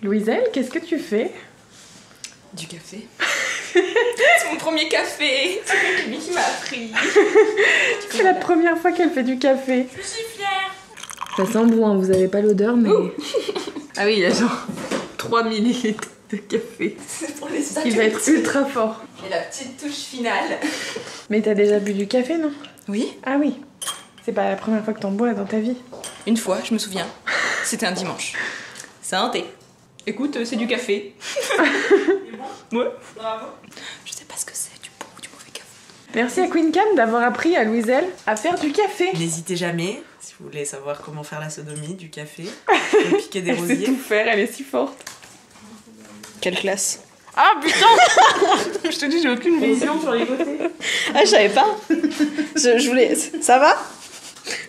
Louiselle, qu'est-ce que tu fais? Du café. C'est mon premier café. C'est lui qui m'a appris. C'est la première fois qu'elle fait du café. Je suis fière. Ça sent bon, hein, vous avez pas l'odeur, mais... Ah oui, il y a genre 3 millilitres de café. C'est pour les adultes. Il va être ultra fort. Et la petite touche finale. Mais t'as déjà bu du café, non? Oui. Ah oui. C'est pas la première fois que t'en bois dans ta vie. Une fois, je me souviens. C'était un dimanche. Santé. Écoute, c'est du café. Ouais. Bravo. Je sais pas ce que c'est, du bon ou du mauvais café. Merci à Queen Cam d'avoir appris à Louiselle à faire du café. N'hésitez jamais, si vous voulez savoir comment faire la sodomie, du café, de piquer des Elle sait rosiers. tout faire, elle est si forte. Quelle classe. Ah putain. Je te dis, j'ai aucune vision sur les côtés. Ah, je savais pas. Je voulais... Ça va?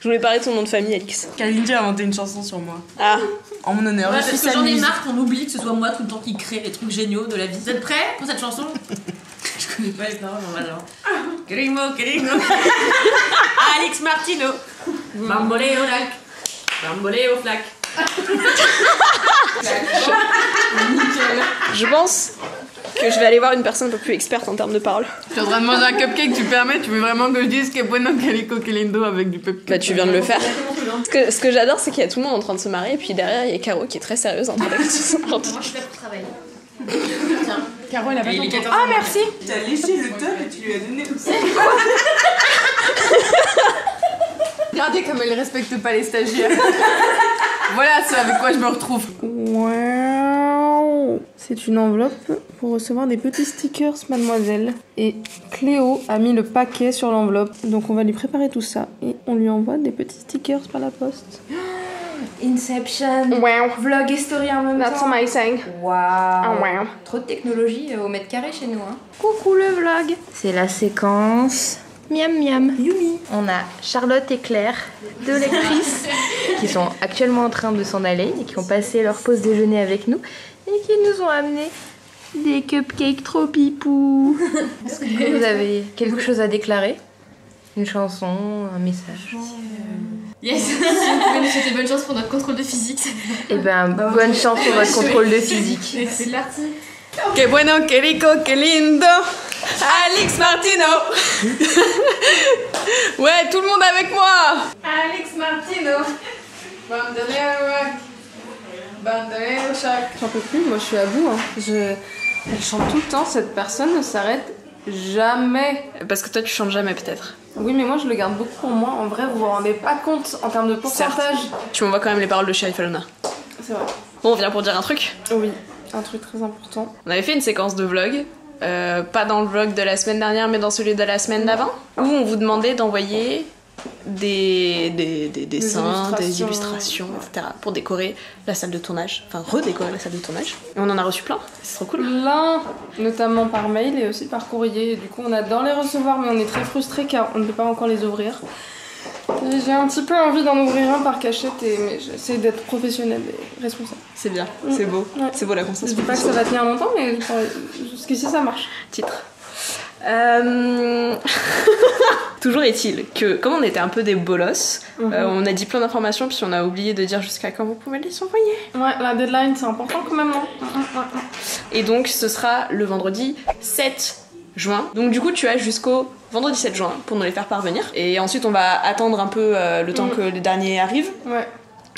Je voulais parler de ton nom de famille, Alix. Kalindi a inventé une chanson sur moi. Ah. En mon honneur, Ouais, je suis parce que j'en ai Salmise. marre qu'on oublie que ce soit moi tout le temps qui crée les trucs géniaux de la vie. Vous êtes prêts pour cette chanson? Je connais pas les paroles, on va genre. Gringo, gringo. Alix Martino. Bambolé au lac. Bambolé au flac. Je pense que je vais aller voir une personne un peu plus experte en termes de paroles. Tu es en train de manger un cupcake, tu permets? Tu veux vraiment que je dise que bueno calico que lindo avec du cupcake? Bah, tu viens de le faire. Ce que j'adore, c'est qu'il y a tout le monde en train de se marier, et puis derrière, il y a Caro qui est très sérieuse en train d'écouter. Moi, je suis là pour travailler. Tiens. Caro, elle a pas Il est ton 14 Ah, merci. T'as léché le top et tu lui as donné tout ça. Regardez comme elle respecte pas les stagiaires. Voilà, c'est avec quoi je me retrouve. Wow. C'est une enveloppe pour recevoir des petits stickers, mademoiselle. Et Cléo a mis le paquet sur l'enveloppe. Donc on va lui préparer tout ça. Et on lui envoie des petits stickers par la poste. Inception, Wow. vlog et story en même That's temps. amazing. Waouh. Wow. Trop de technologie au mètre carré chez nous. Hein. Coucou le vlog. C'est la séquence miam miam. Yumi. On a Charlotte et Claire, deux lectrices, qui sont actuellement en train de s'en aller et qui ont passé leur pause déjeuner avec nous et qui nous ont amené des cupcakes trop pipou. Est-ce que vous avez quelque chose à déclarer? Une chanson, un message? Yes. Si vous pouvez nous souhaiter bonne chance pour notre contrôle de physique. Eh ben, bonne chance pour votre contrôle de physique. C'est parti. Que bueno, que rico, que lindo. Alix Martino. Ouais, tout le monde avec moi. Alix Martino. Bandolero rock. Bandolero shack. J'en peux plus, moi je suis à bout. Hein. Elle chante tout le temps, cette personne ne s'arrête jamais. Parce que toi, tu chantes jamais, peut-être. Oui, mais moi je le garde beaucoup pour moi. En vrai, vous vous rendez pas compte en termes de pourcentage. Tu m'envoies quand même les paroles de Sheriff Alona. C'est vrai. Bon, on vient pour dire un truc. Oui, un truc très important. On avait fait une séquence de vlog, pas dans le vlog de la semaine dernière, mais dans celui de la semaine d'avant, où on vous demandait d'envoyer des dessins, des illustrations, etc. pour décorer la salle de tournage, enfin redécorer la salle de tournage. Et on en a reçu plein, c'est trop cool. Plein, notamment par mail et aussi par courrier. Et du coup, on adore les recevoir, mais on est très frustrés car on ne peut pas encore les ouvrir. Et j'ai un petit peu envie d'en ouvrir un par cachette, mais j'essaie d'être professionnelle et responsable. C'est bien, c'est beau, Ouais. c'est beau la Je conscience. dis pas que ça va tenir longtemps, mais jusqu'ici ça marche. Titre. Toujours est-il que, comme on était un peu des bolosses, on a dit plein d'informations, puis on a oublié de dire jusqu'à quand vous pouvez les envoyer. Ouais, la deadline c'est important quand même, non? Et donc ce sera le vendredi 7 juin. Donc du coup tu as jusqu'au vendredi 7 juin pour nous les faire parvenir. Et ensuite on va attendre un peu le temps que les derniers arrivent. Ouais.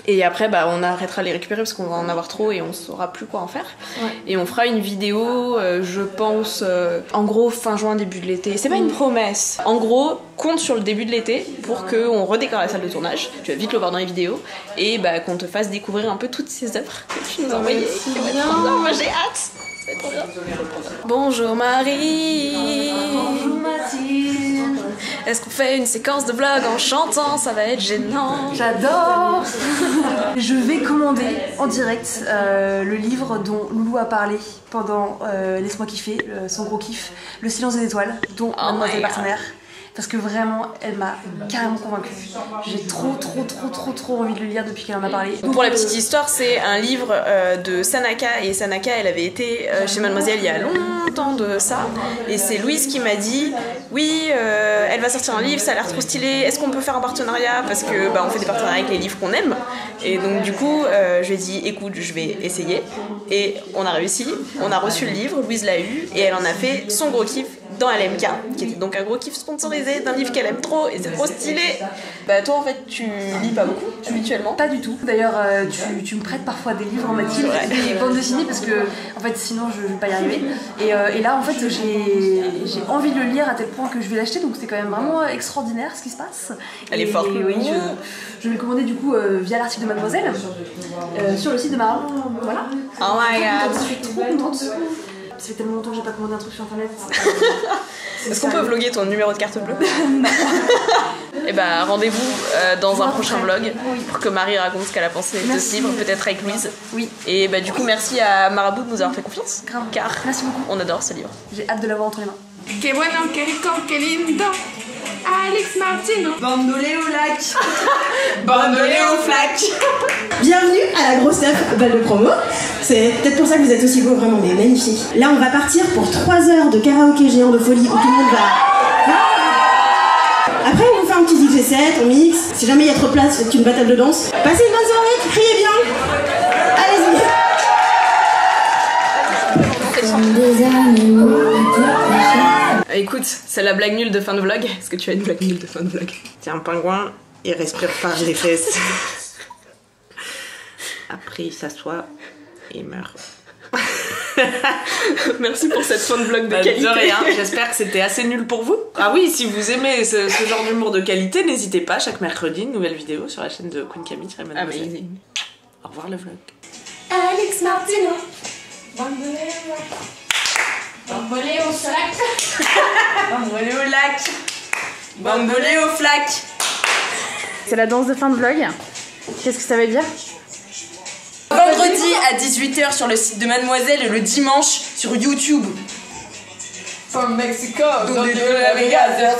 Et après bah on arrêtera de les récupérer parce qu'on va en avoir trop et on saura plus quoi en faire. Ouais. Et on fera une vidéo, je pense, en gros fin juin, début de l'été. C'est pas une promesse. En gros, compte sur le début de l'été pour qu'on redécore la salle de tournage. Tu vas vite le voir dans les vidéos. Et bah qu'on te fasse découvrir un peu toutes ces œuvres que tu nous as envoyées. C'est Ça va être bien. trop bien, moi j'ai hâte. Ça va être trop bien. Bonjour Marie. Bonjour Mathilde. Est-ce qu'on fait une séquence de vlog en chantant? Ça va être gênant. J'adore. Je vais commander en direct le livre dont Loulou a parlé pendant Laisse-moi kiffer, son gros kiff, Le silence des étoiles, dont Oh Mademoiselle my Partenaire. parce que vraiment, elle m'a carrément convaincue. J'ai trop envie de le lire depuis qu'elle en a parlé. Pour la petite histoire, c'est un livre de Sanaka, et Sanaka, elle avait été chez Mademoiselle il y a longtemps de ça, et c'est Louise qui m'a dit oui, elle va sortir un livre, ça a l'air trop stylé, est-ce qu'on peut faire un partenariat, parce que on fait des partenariats avec les livres qu'on aime, et donc du coup je lui ai dit écoute, je vais essayer, et on a réussi, on a reçu le livre, Louise l'a eu, et elle en a fait son gros kiff dans LMK, qui était donc un gros kiff sponsorisé d'un livre qu'elle aime trop, et c'est trop stylé. Toi en fait tu lis pas beaucoup habituellement? Pas du tout, d'ailleurs tu me prêtes parfois des livres en Mathilde, des bandes dessinées, parce que en fait sinon je vais pas y arriver, et là en fait j'ai envie de le lire à tel point que je vais l'acheter, donc c'est quand même vraiment extraordinaire ce qui se passe. Elle est forte. Oui, je vais le commander du coup via l'article de Mademoiselle sur le site de Mara. Voilà. Oh my god. Je suis trop contente. Ça fait tellement longtemps que j'ai pas commandé un truc sur internet. Est-ce qu'on peut vlogger ton numéro de carte bleue? Et rendez-vous dans un prochain vlog pour que Marie raconte ce qu'elle a pensé de ce livre, peut-être avec Louise. Oui. Et du coup merci à Marabout de nous avoir fait confiance. Grave. Car merci beaucoup. On adore ce livre. J'ai hâte de l'avoir entre les mains. Que bueno, que rico, que lindo. Alex Martino. Bandolé au lac. Bandolé au flac. Bienvenue à la grosse œuf balle de promo. C'est peut-être pour ça que vous êtes aussi beaux, vraiment, mais magnifique. Là, on va partir pour 3 heures de karaoké géant de folie où tout le monde va. Après, on vous fait un petit DJ set, on mixe. Si jamais il y a trop de place, faites une battle de danse. Passez une bonne soirée, criez bien. Allez-y. Écoute, c'est la blague nulle de fin de vlog. Est-ce que tu as une blague nulle de fin de vlog? Tiens, un pingouin, il respire par les fesses. Après, il s'assoit et il meurt. Merci pour cette fin de vlog de qualité. De rien, j'espère que c'était assez nul pour vous. Ah oui, si vous aimez ce genre d'humour de qualité, n'hésitez pas, chaque mercredi, une nouvelle vidéo sur la chaîne de Queen Camille. Amazing. Au revoir le vlog. Alex Martino. Bambolé au sac. Bambolé au lac. Bambolé au flac. C'est la danse de fin de vlog. Qu'est-ce que ça veut dire? Vendredi à 18h sur le site de Mademoiselle et le dimanche sur YouTube. From Mexico, donde la Vegas,